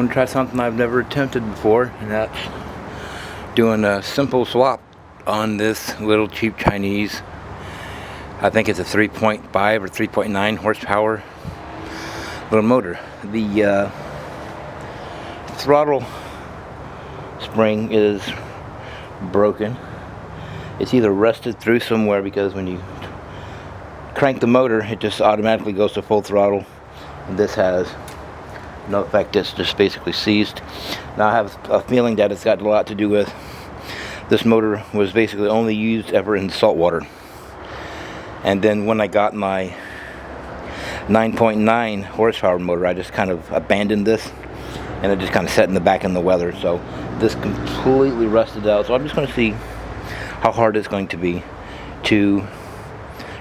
going to try something I've never attempted before, and that's doing a simple swap on this little cheap Chinese. I think it's a 3.5 or 3.9 horsepower little motor. The throttle spring is broken. It's either rusted through somewhere, because when you crank the motor, it just automatically goes to full throttle, and this has no effect. It's just basically seized. Now I have a feeling that it's got a lot to do with this motor was basically only used ever in salt water, and then when I got my 9.9 horsepower motor, I just kind of abandoned this, and it just kind of sat in the back in the weather. So this completely rusted out. So I'm just going to see how hard it's going to be to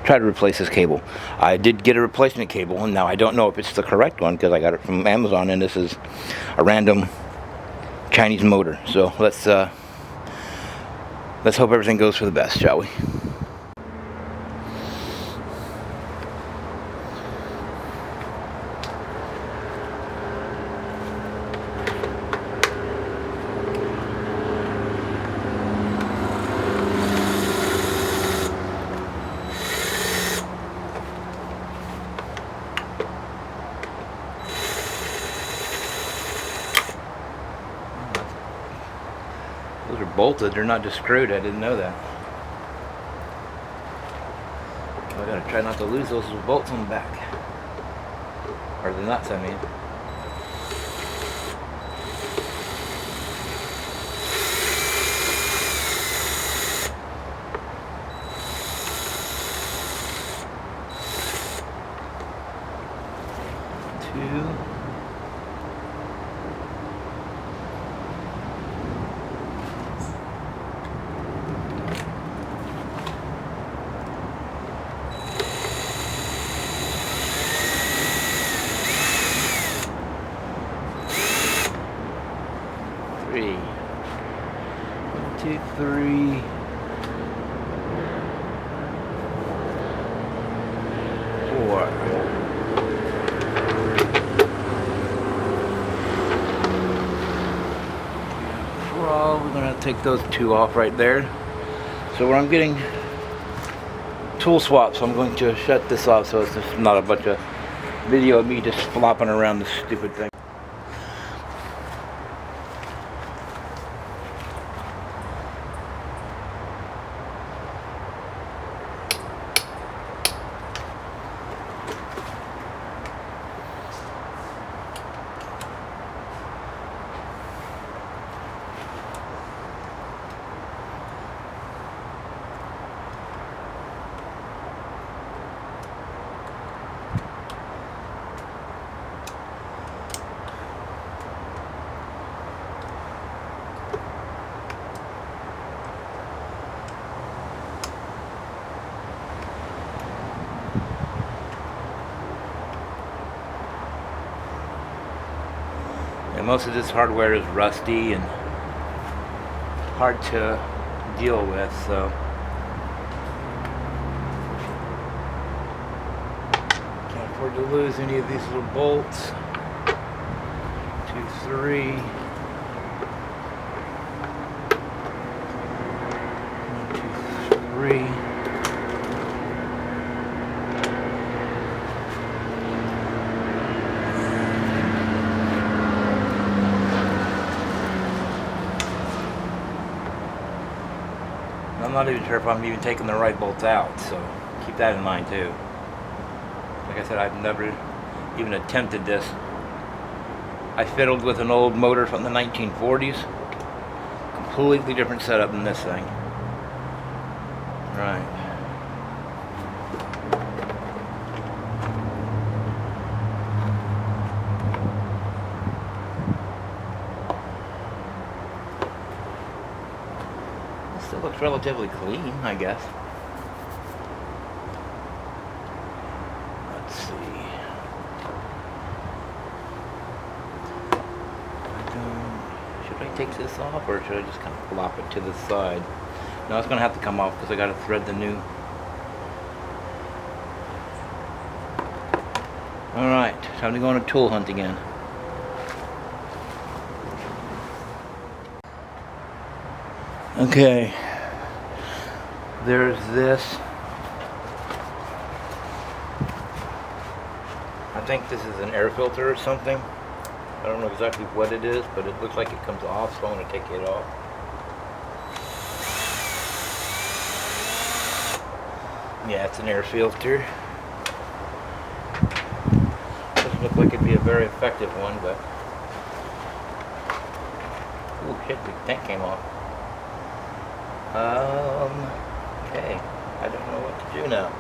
try to replace this cable. I did get a replacement cable, and now I don't know if it's the correct one because I got it from Amazon, and this is a random Chinese motor. So let's hope everything goes for the best, shall we? Those are bolted, they're not just screwed. I didn't know that. I gotta try not to lose those bolts on the back. Or the nuts, I mean. Two. 3. 1, 2, 3. 4. We're gonna take those 2 off right there. So when I'm getting tool swaps, I'm going to shut this off so it's just not a bunch of video of me just flopping around this stupid thing. And most of this hardware is rusty and hard to deal with, so can't afford to lose any of these little bolts. 2, 3. 1, 2, 3. I'm not even sure if I'm even taking the right bolts out, so keep that in mind too. Like I said, I've never even attempted this. I fiddled with an old motor from the 1940s. Completely different setup than this thing. Right. Still looks relatively clean, I guess. Let's see. Should I take this off, or should I just kind of flop it to the side? No, it's going to have to come off because I got to thread the new. Alright, time to go on a tool hunt again. Okay, there's this. I think this is an air filter or something. I don't know exactly what it is, but it looks like it comes off, so I'm going to take it off. Yeah, it's an air filter. Doesn't look like it'd be a very effective one, but... Ooh, shit, the tank came off. Okay. I don't know what to do now.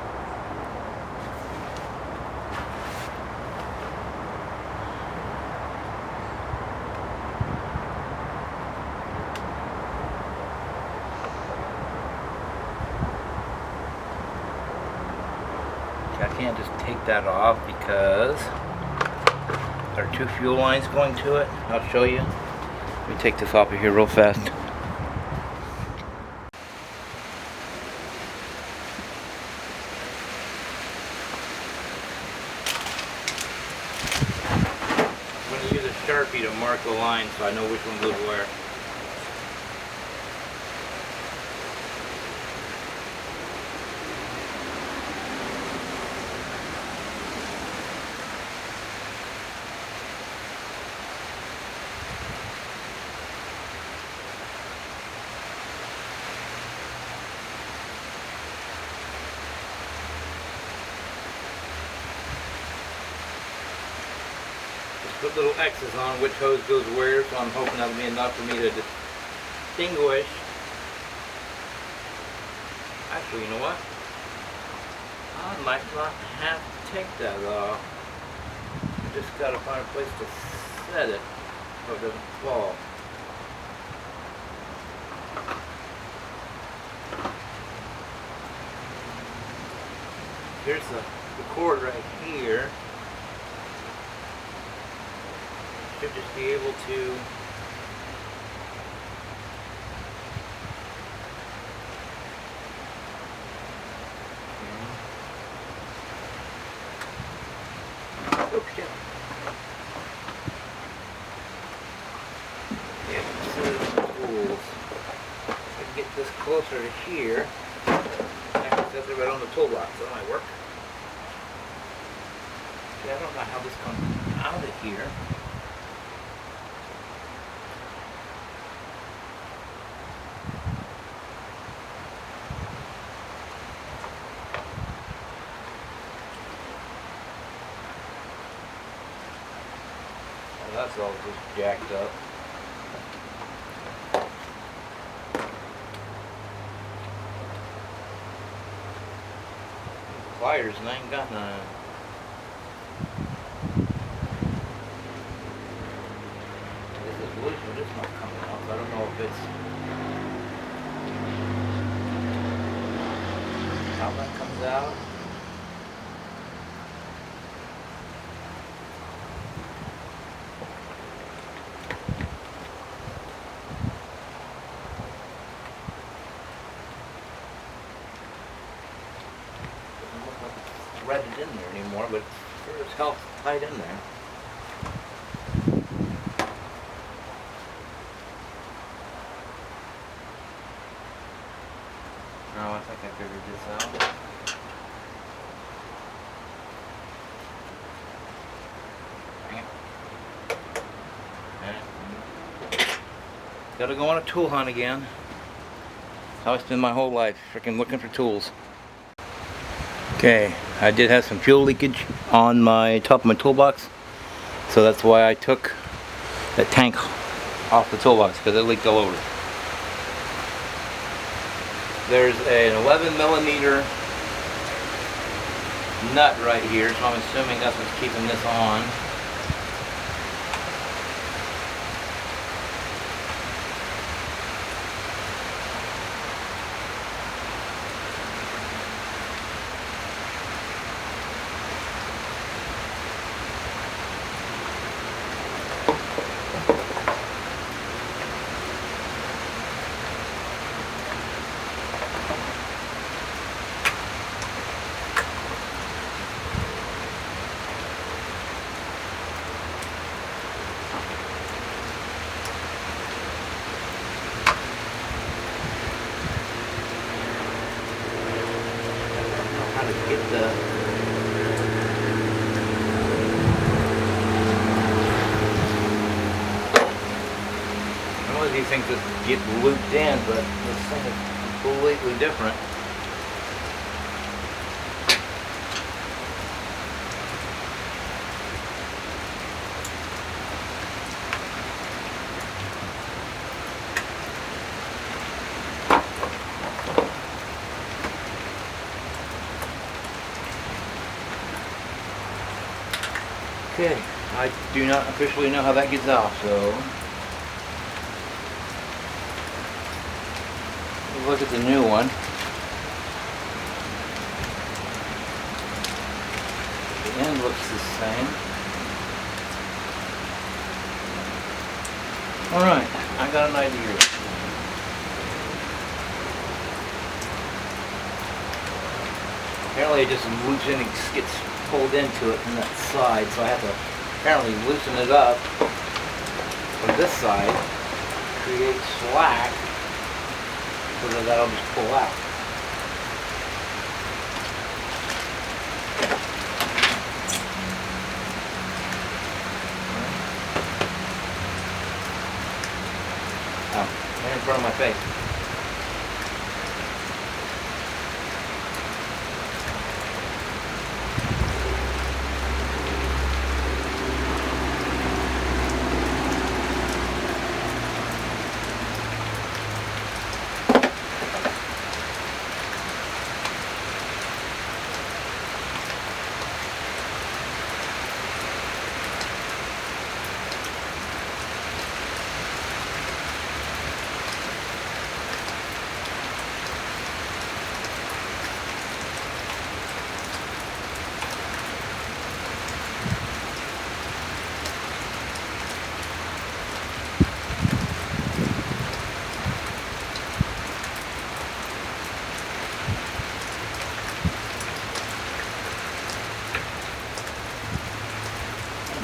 I can't just take that off because there are 2 fuel lines going to it. I'll show you. Let me take this off of here real fast. I'm going to use a Sharpie to mark the line so I know which one goes where. Put little X's on which hose goes where, so I'm hoping that'll be enough for me to distinguish. Actually, you know what? I might not have to take that off. I just gotta find a place to set it so it doesn't fall. Here's the cord right here. Should just be able to oh shit. Yeah, this is the tools. I can get this closer to here. I can set it right on the toolbox. That might work. See, I don't know how this comes out of here. That's all just jacked up. Pliers and I ain't got none. This is loose, but it's not coming off. I don't know if it's how that comes out. Threaded in there anymore, but sure as hell tight in there. No, I think I figured this out. Gotta go on a tool hunt again. That's how I spend my whole life, freaking looking for tools. Okay, I did have some fuel leakage on my top of my toolbox, so that's why I took that tank off the toolbox, because it leaked all over. There's an 11mm nut right here, so I'm assuming that's what's keeping this on. Normally these things just get looped in, but this thing is completely different. Okay, I do not officially know how that gets off, so let's look at the new one. The end looks the same. Alright, I got an idea. Apparently it just loops in and gets pulled into it from that side, so I have to apparently loosen it up from this side, create slack, so that that'll just pull out. Oh, right in front of my face.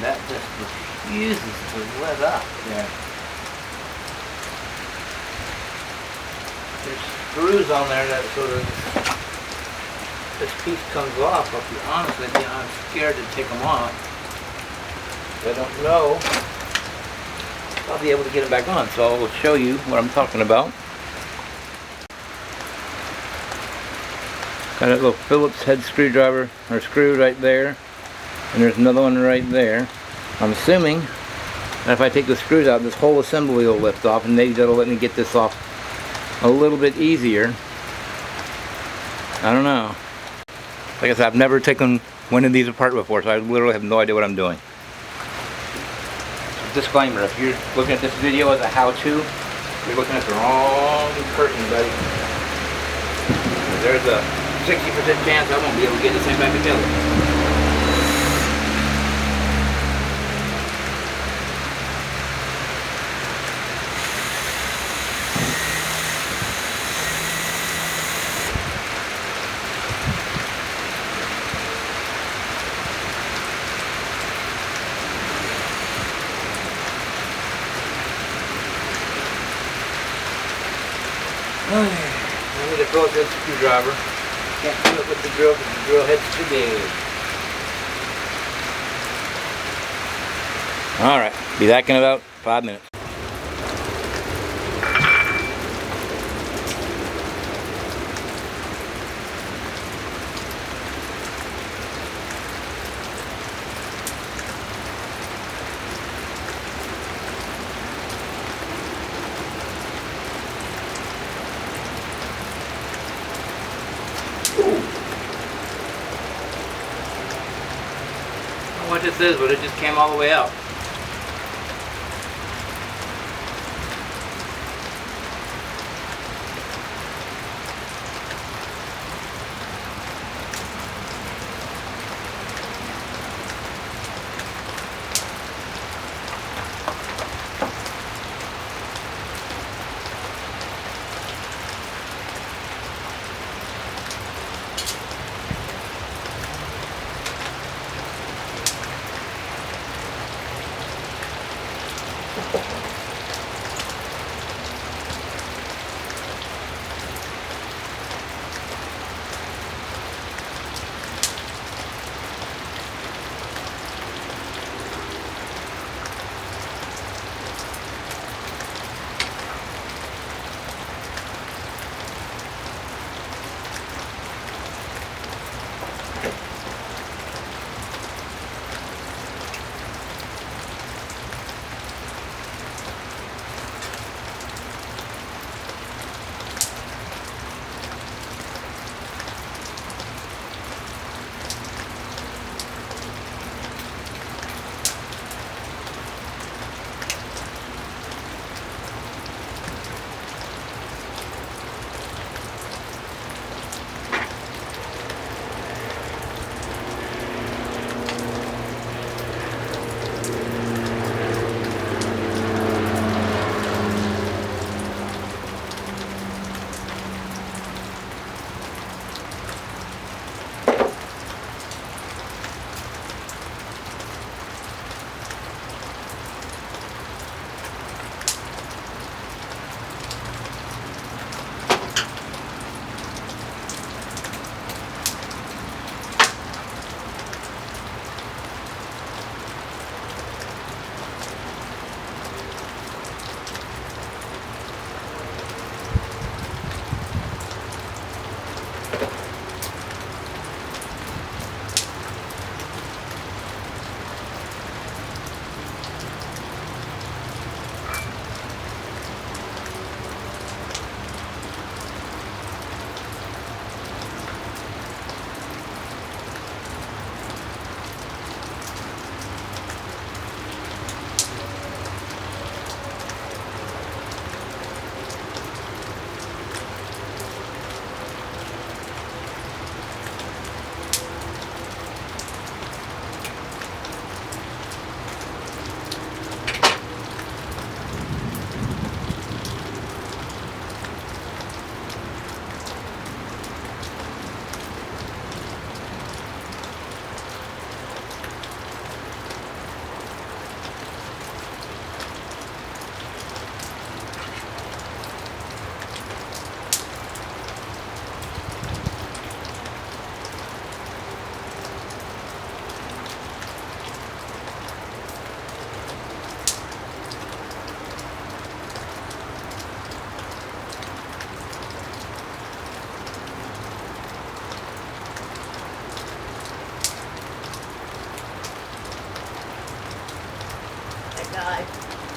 That just refuses to let up there. There's screws on there that sort of, this piece comes off. I'll be honest with you, I'm scared to take them off. I don't know if I'll be able to get them back on, so I'll show you what I'm talking about. Got a little Phillips head screwdriver, or screw right there. And there's another one right there. I'm assuming that if I take the screws out, this whole assembly will lift off, and maybe that'll let me get this off a little bit easier. I don't know. Like I said, I've never taken one of these apart before, so I literally have no idea what I'm doing. Disclaimer, if you're looking at this video as a how-to, you're looking at the wrong curtain, buddy. There's a 60% chance I won't be able to get this thing back together. I need a Phillips head screwdriver. Can't do it with the drill because the drill head's too big. Alright, be back in about 5 minutes. What this is, but it just came all the way out.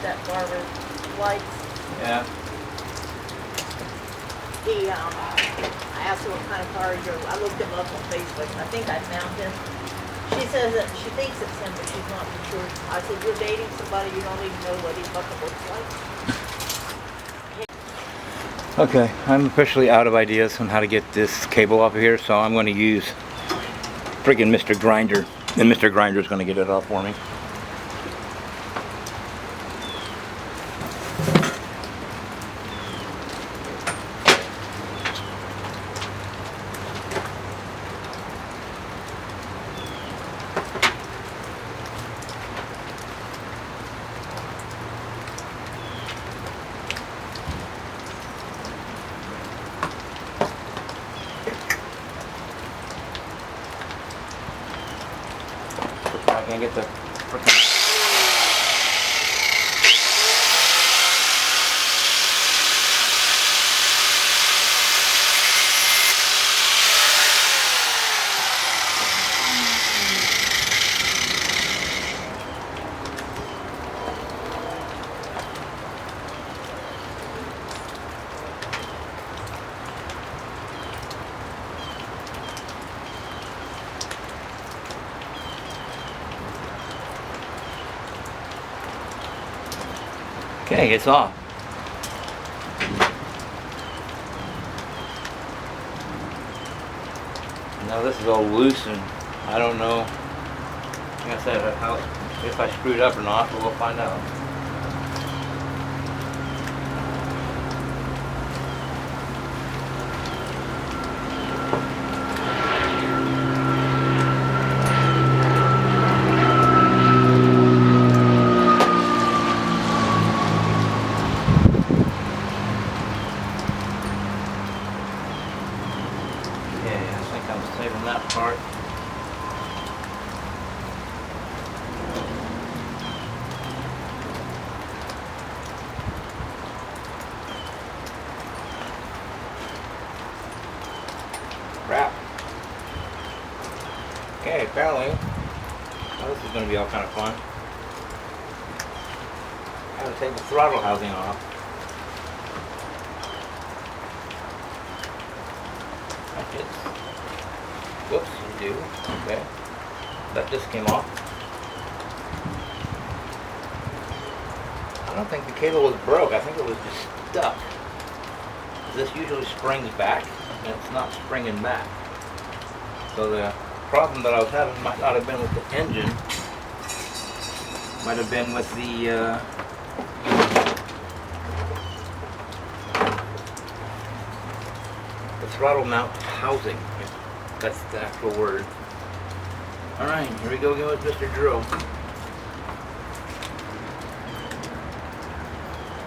that barber lights. Yeah. I asked her what kind of car you're. I looked him up on Facebook. I think I found him. She says that she thinks it's him, but she's not for sure. I said, you're dating somebody you don't even know what he fucking looks like. Okay, I'm officially out of ideas on how to get this cable off of here, so I'm going to use friggin' Mr. Grinder, and Mr. Grinder's going to get it off for me. I can't get the frickin' Okay, it's off. Now this is all loose and I don't know, like I said, how, if I screwed up or not, but we'll find out. I'm saving that part. Crap. Okay, apparently, well, this is going to be all kind of fun. I have to take the throttle housing off. Like this. Whoops, you do. Okay. That just came off. I don't think the cable was broke. I think it was just stuck. This usually springs back, and it's not springing back. So the problem that I was having might not have been with the engine. Might have been with the throttle mount housing. That's the actual word. Alright, here we go again with Mr. Drill.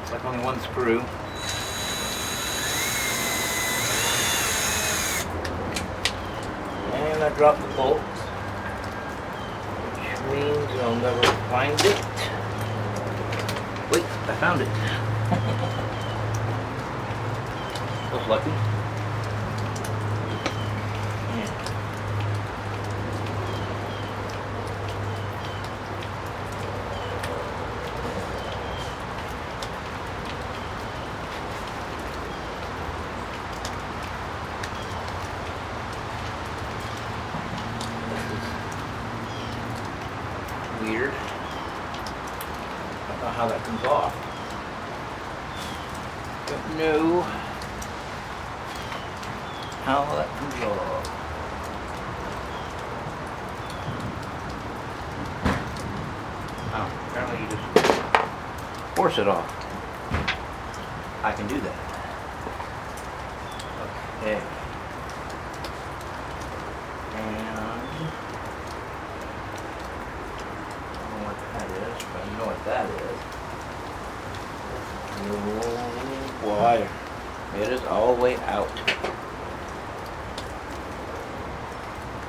It's like only one screw. And I dropped the bolt, which means I'll never find it. Wait, I found it. Was lucky. Weird. I don't know how that comes off. Don't know how that comes off. Oh, apparently you just force it off. I can do that. Okay. You know what that is. Oh boy, it is all the way out.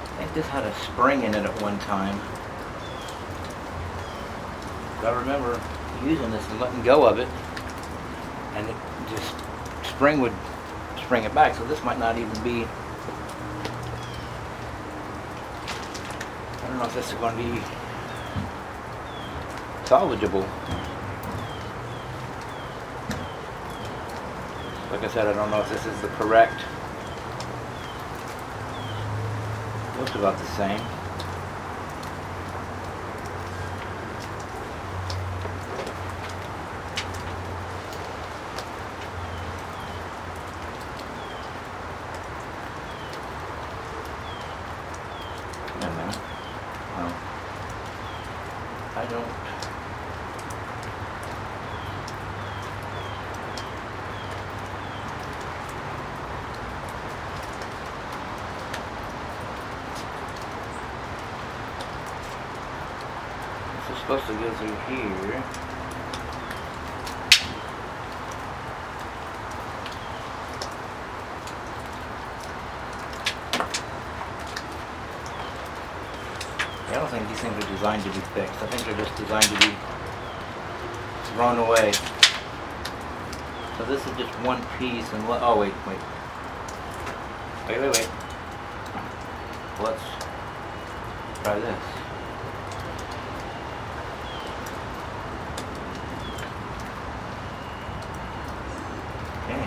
I think this had a spring in it at one time. I remember using this and letting go of it, and it just spring would spring it back. So this might not even be. I don't know if this is going to be salvageable. Like I said, I don't know if this is the correct. Looks about the same. Wait a minute. Oh. I don't. This is supposed to go through here. I don't think these things are designed to be fixed. I think they're just designed to be thrown away. So this is just one piece, and oh wait. Let's try this. Okay.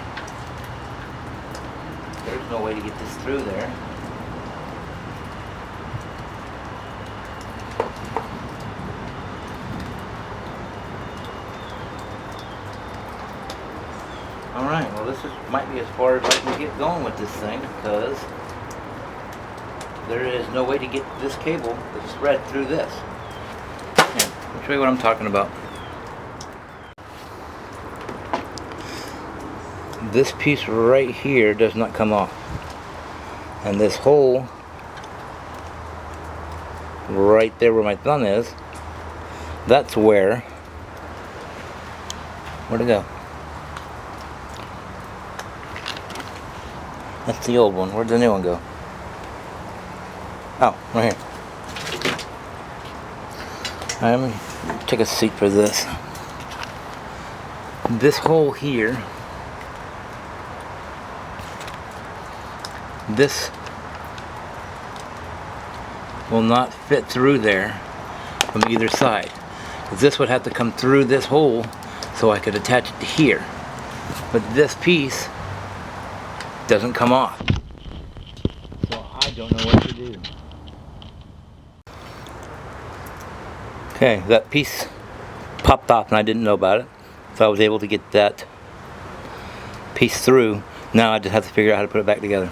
There's no way to get this through there. Alright, well this might be as far as I can get going with this thing, because there is no way to get this cable that's thread through this. Here, I'll show you what I'm talking about. This piece right here does not come off. And this hole right there where my thumb is, that's where'd it go? That's the old one. Where'd the new one go? Oh, right here. Alright, let me take a seat for this. This hole here, this will not fit through there from either side. This would have to come through this hole so I could attach it to here. But this piece doesn't come off. So I don't know what to do. Okay, that piece popped off and I didn't know about it. So I was able to get that piece through. Now I just have to figure out how to put it back together.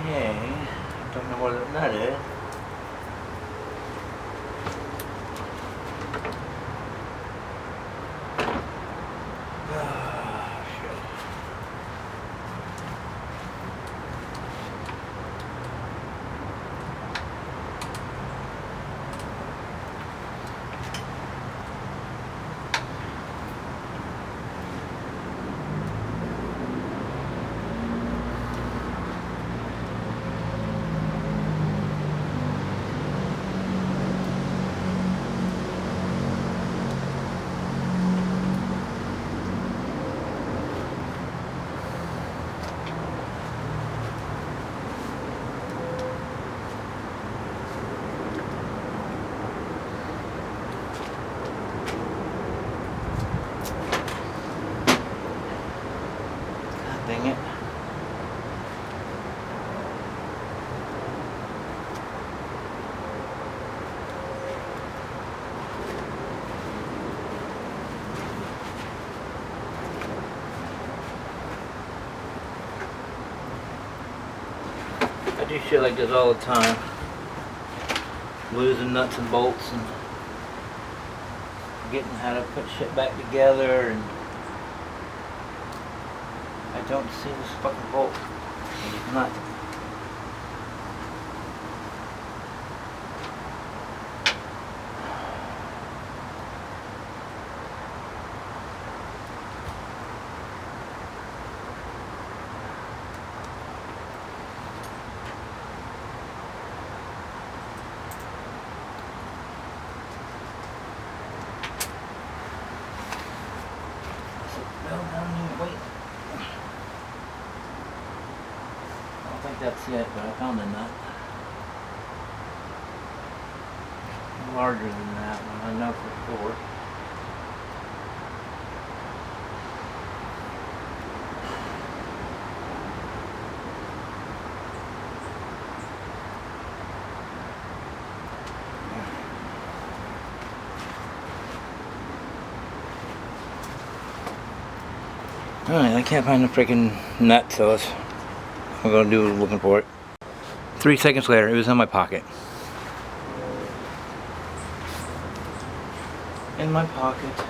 Okay, don't know where that nut is. Ah, shit. I do shit like this all the time. Losing nuts and bolts and getting how to put shit back together, and I don't see this fucking bolt. It's not. I don't think that's it, but I found a nut. Larger than that one, I know for sure. Alright, I can't find the freaking nut, so I'm gonna do looking for it. 3 seconds later, it was in my pocket. In my pocket.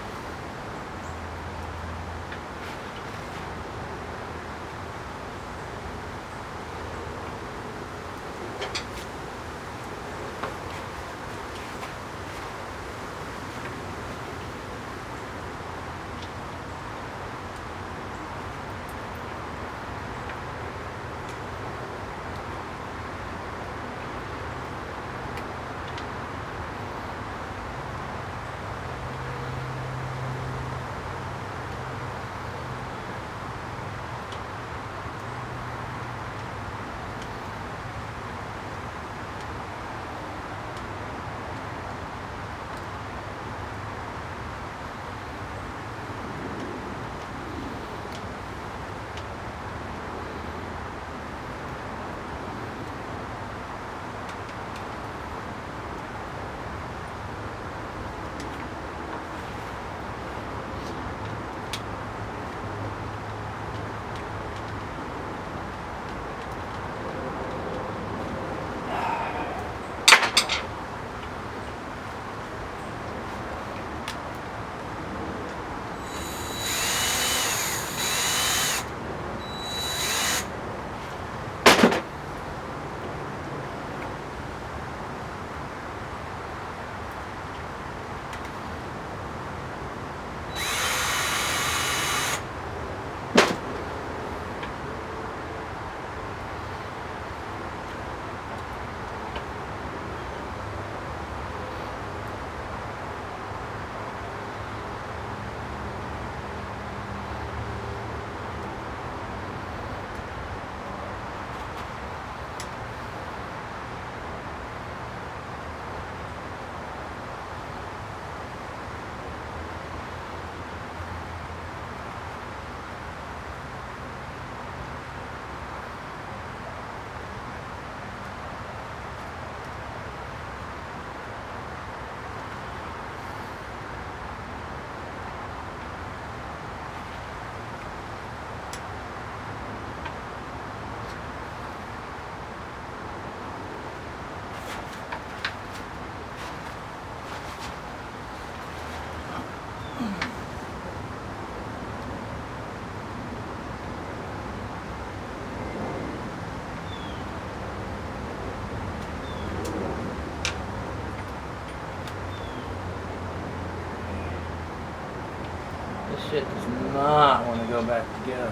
This shit does not want to go back together.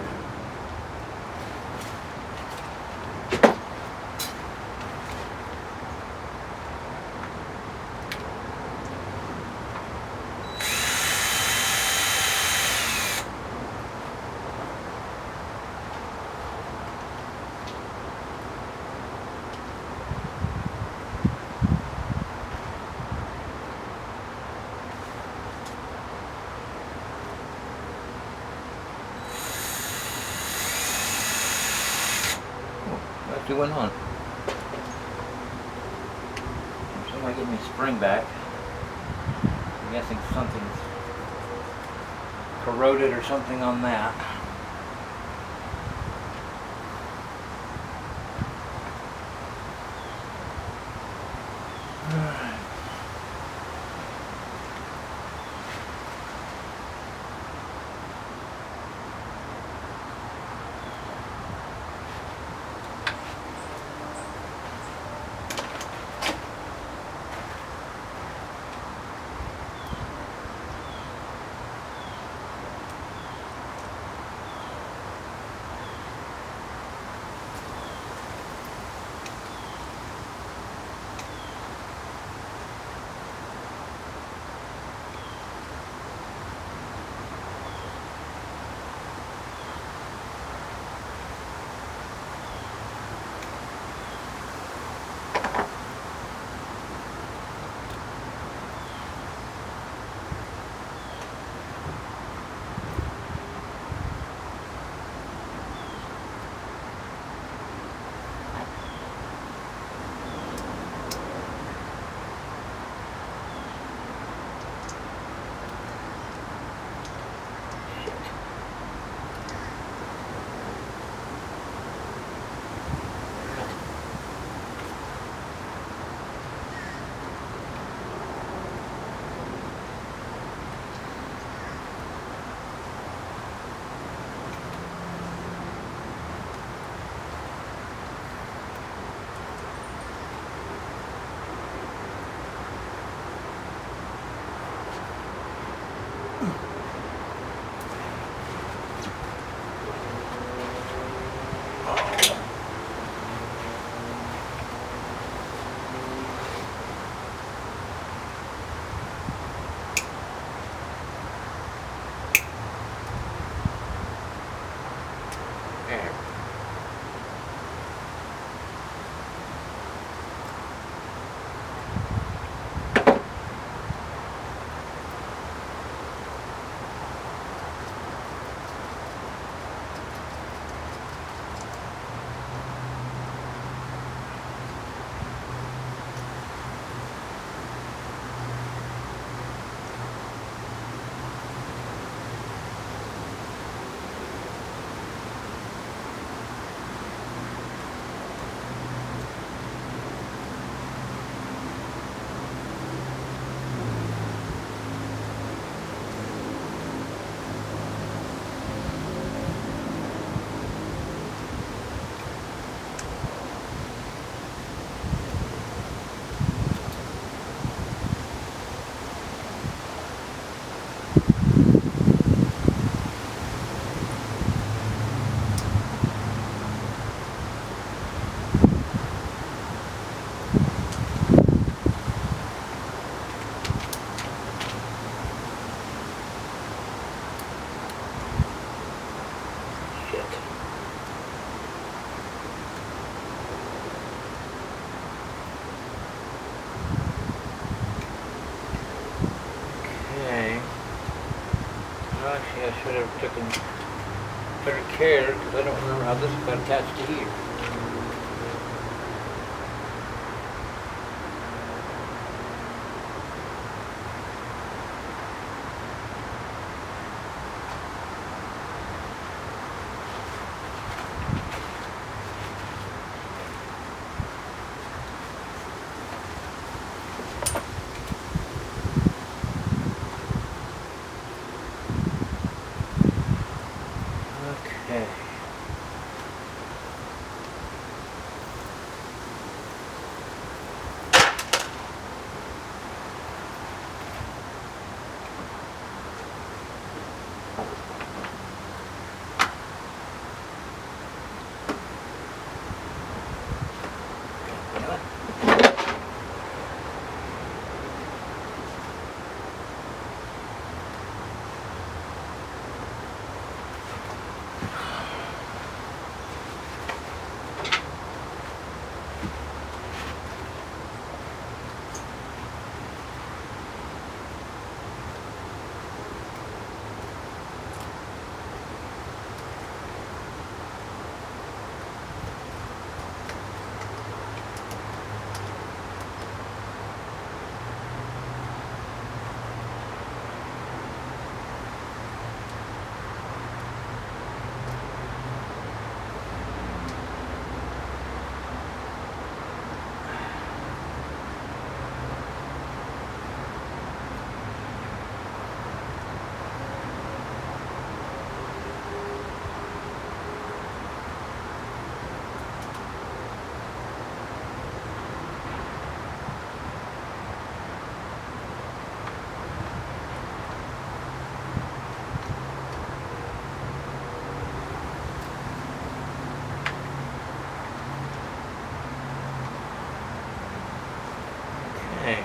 What went on? Somebody gave me a spring back. I'm guessing something's corroded or something on that. I should have taken better care because I don't remember how this got attached to here. Okay. Okay.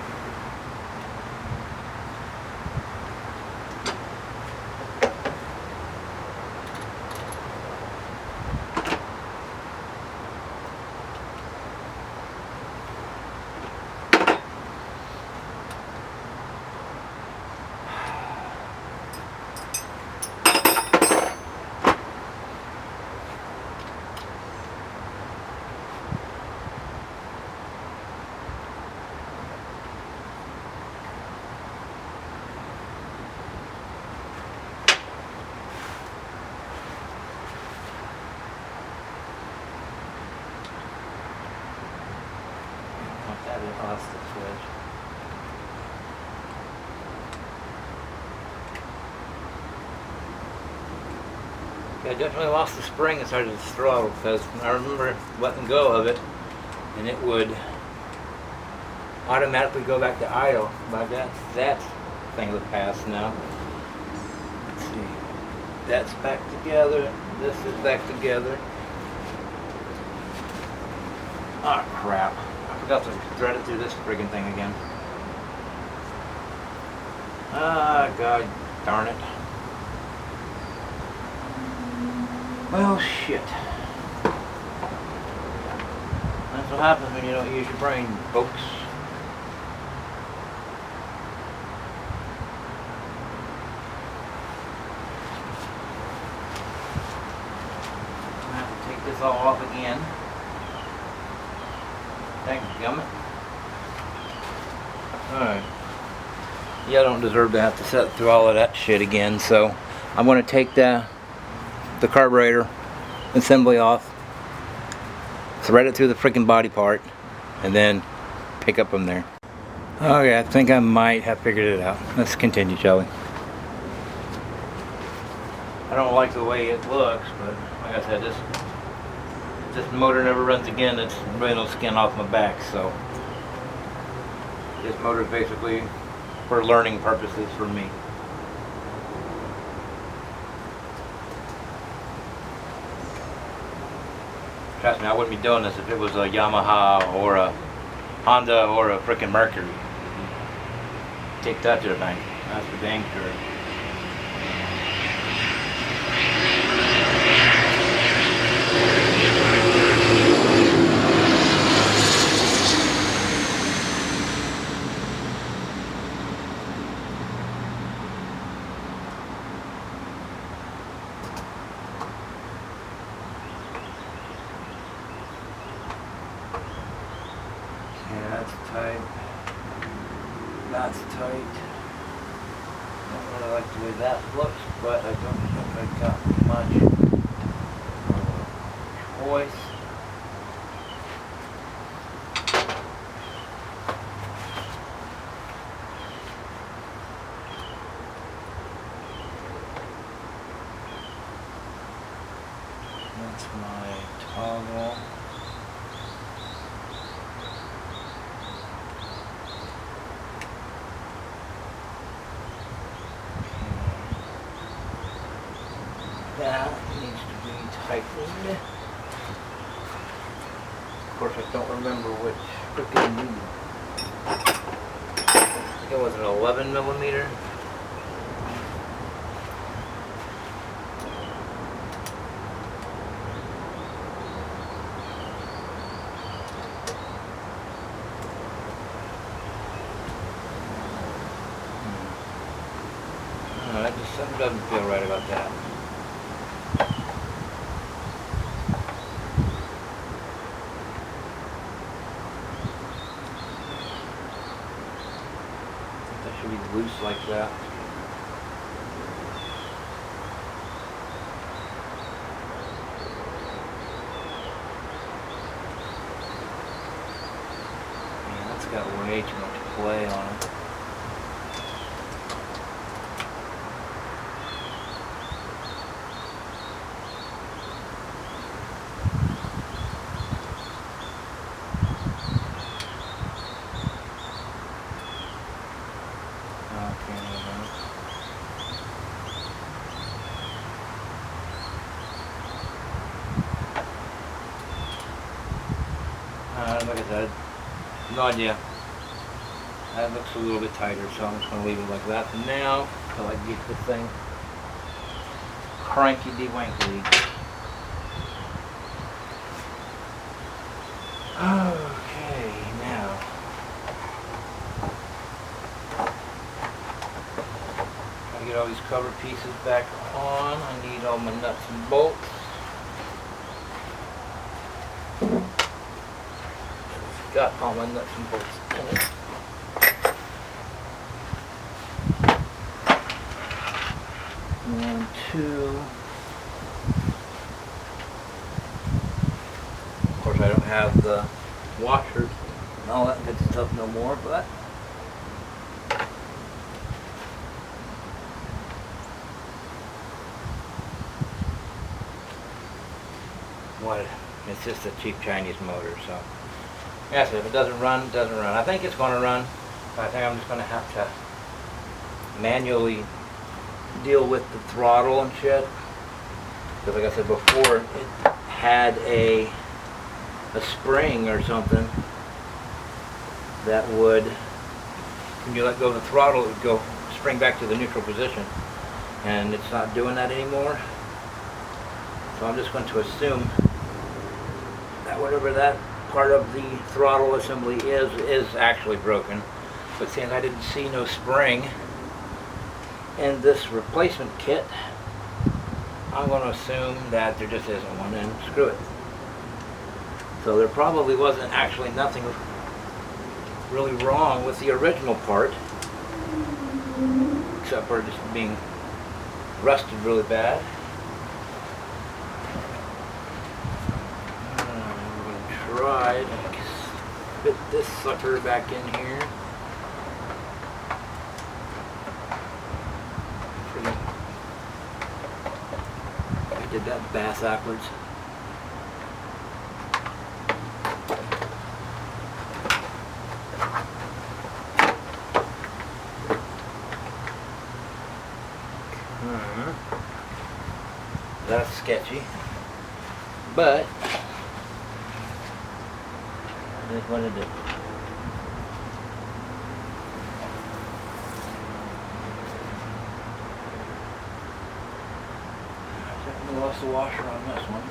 I lost the switch. Yeah, I definitely lost the spring and started to throttle because I remember letting go of it and it would automatically go back to idle. But that thing of the past now. Let's see. That's back together. This is back together. Ah, crap. I forgot to thread it through this friggin' thing again. Ah, God darn it. Well, shit. That's what happens when you don't use your brain, folks. I'm gonna have to take this all off again. Dadgummit. Alright. Yeah, I don't deserve to have to sit through all of that shit again, so I'm going to take the carburetor assembly off, thread it through the freaking body part, and then pick up from there. Okay, I think I might have figured it out. Let's continue, shall we? I don't like the way it looks, but like I said, this motor never runs again. It's really no skin off my back, so this motor is basically for learning purposes for me. Trust me, I wouldn't be doing this if it was a Yamaha or a Honda or a frickin' Mercury. Take that to the bank. That's for dang sure. type. That's tight. Don't really like the way that looks, but I don't think I've got much choice. That's my toggle. That needs to be tightened. Of course, I don't remember which freaking needle. I think it was an 11 millimeter. Something doesn't feel right about that. That should be loose like that. Man, that's got way too much play on it. Like I said, no idea. That looks a little bit tighter, so I'm just going to leave it like that for now until I get the thing cranky-de-wanky. Okay, now try to get all these cover pieces back on. I need all my nuts and bolts. Got all my nuts and bolts in it. One, two. Of course, I don't have the washers and all that good stuff no more, but what? It's just a cheap Chinese motor, so. Yes, if it doesn't run, it doesn't run. I think it's going to run, but I think I'm just going to have to manually deal with the throttle and shit. Because like I said before, it had a spring or something that would, when you let go of the throttle, it would go spring back to the neutral position. And it's not doing that anymore. So I'm just going to assume that whatever that part of the throttle assembly is actually broken. But since I didn't see no spring in this replacement kit, I'm going to assume that there just isn't one, and screw it. So there probably wasn't actually nothing really wrong with the original part, except for just being rusted really bad. Try to fit this sucker back in here. I did that bass backwards. That's sketchy, but I just wanted to I lost the washer on this one.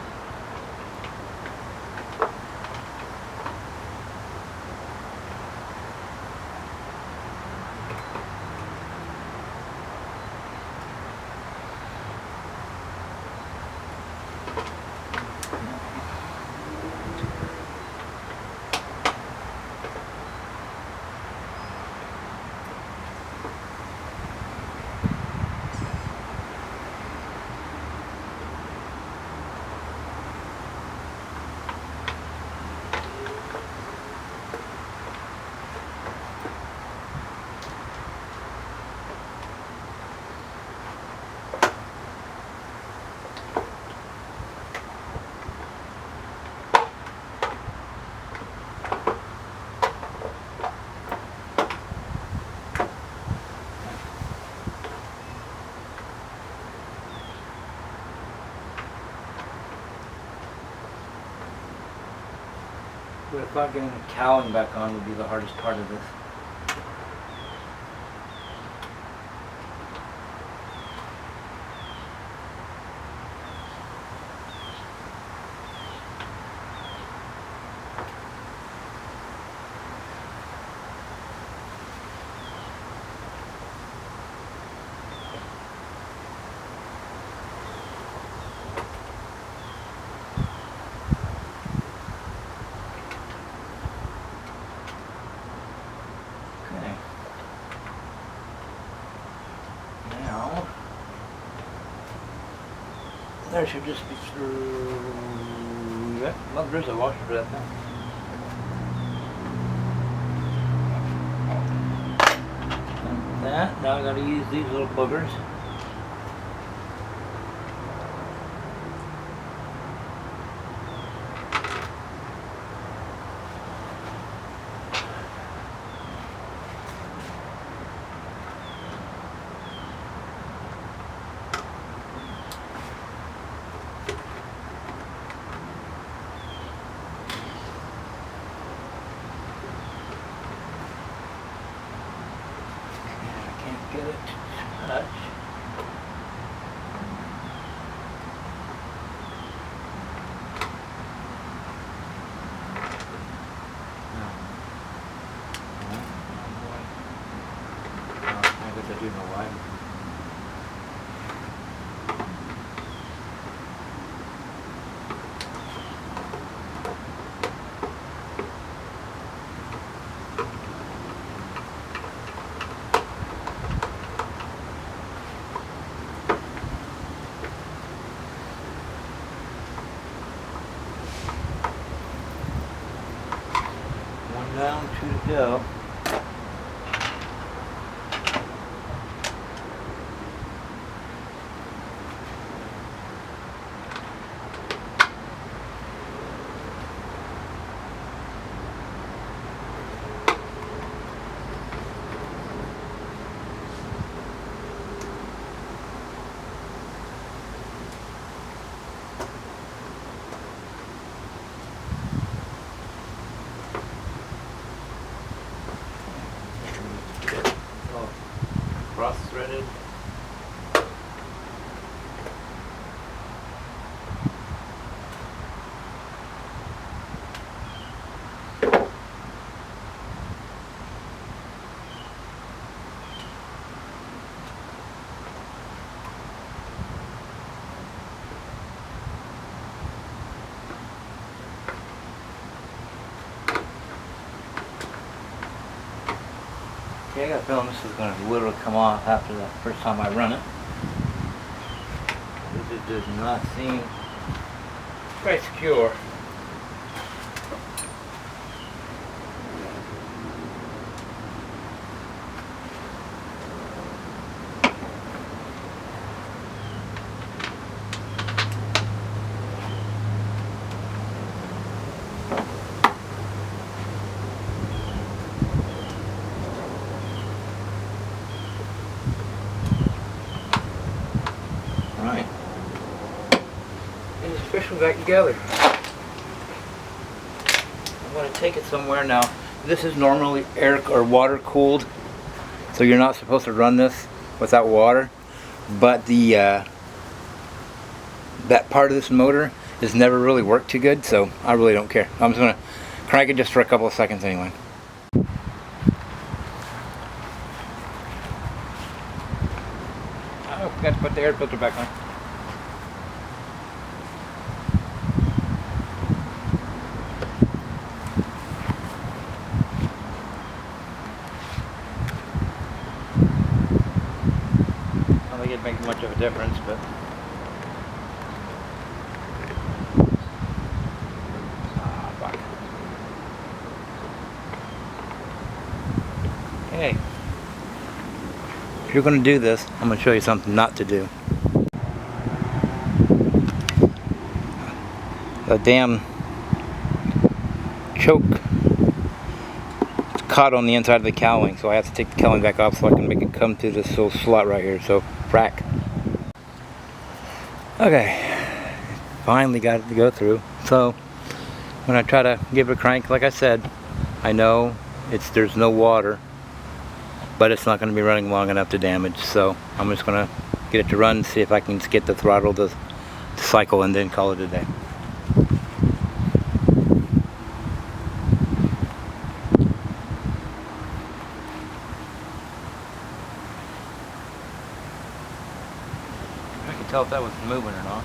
But I thought getting the cowling back on would be the hardest part of this. Now, there should just be through that. Well, there's a washer for that thing. And that, now I gotta use these little boogers. Get it to touch. I guess I do know why. Down, two to go. Cross threaded. Okay, I got a feeling this is going to literally come off after the first time I run it. Because it does not seem quite secure. Right. It's officially back together. I'm going to take it somewhere now. This is normally air or water cooled, so you're not supposed to run this without water. But the that part of this motor has never really worked too good, so I really don't care. I'm just going to crank it just for a couple of seconds anyway. I forgot to put the air filter back on. I don't think it'd make much of a difference, but fuck. Okay. If you're going to do this, I'm going to show you something not to do. The damn choke is caught on the inside of the cowling, so I have to take the cowling back off so I can make it come through this little slot right here. So, frack. Okay, finally got it to go through. So, when I try to give it a crank, like I said, I know there's no water, but it's not going to be running long enough to damage, so I'm just going to get it to run, see if I can get the throttle to cycle, and then call it a day. I can tell if that was moving or not.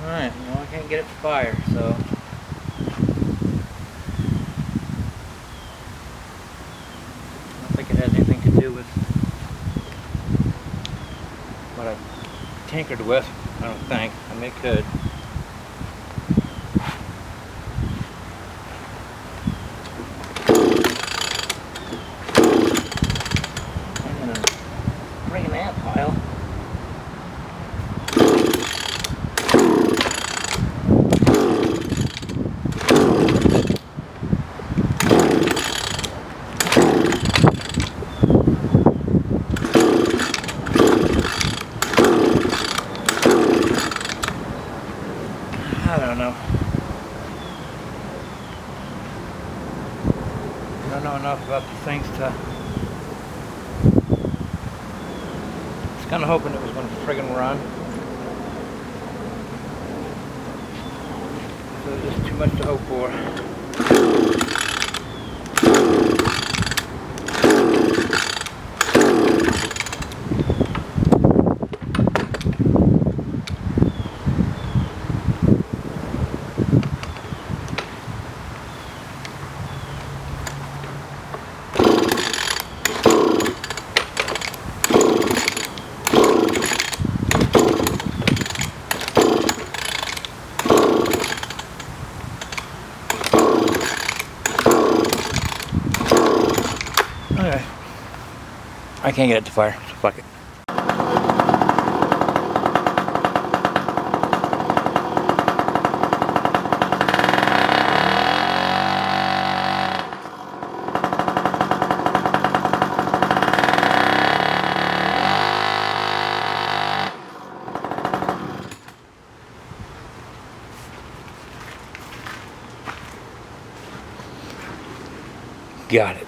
Alright, well, I can't get it to fire, so I don't think it has anything to do with what I tinkered with. I don't think. I mean, it could. I'm gonna bring an ant pile. I don't know. I don't know enough about these things to... I was kind of hoping it was going to friggin' run. So there's just too much to hope for. Okay. I can't get it to fire, so fuck it. Got it.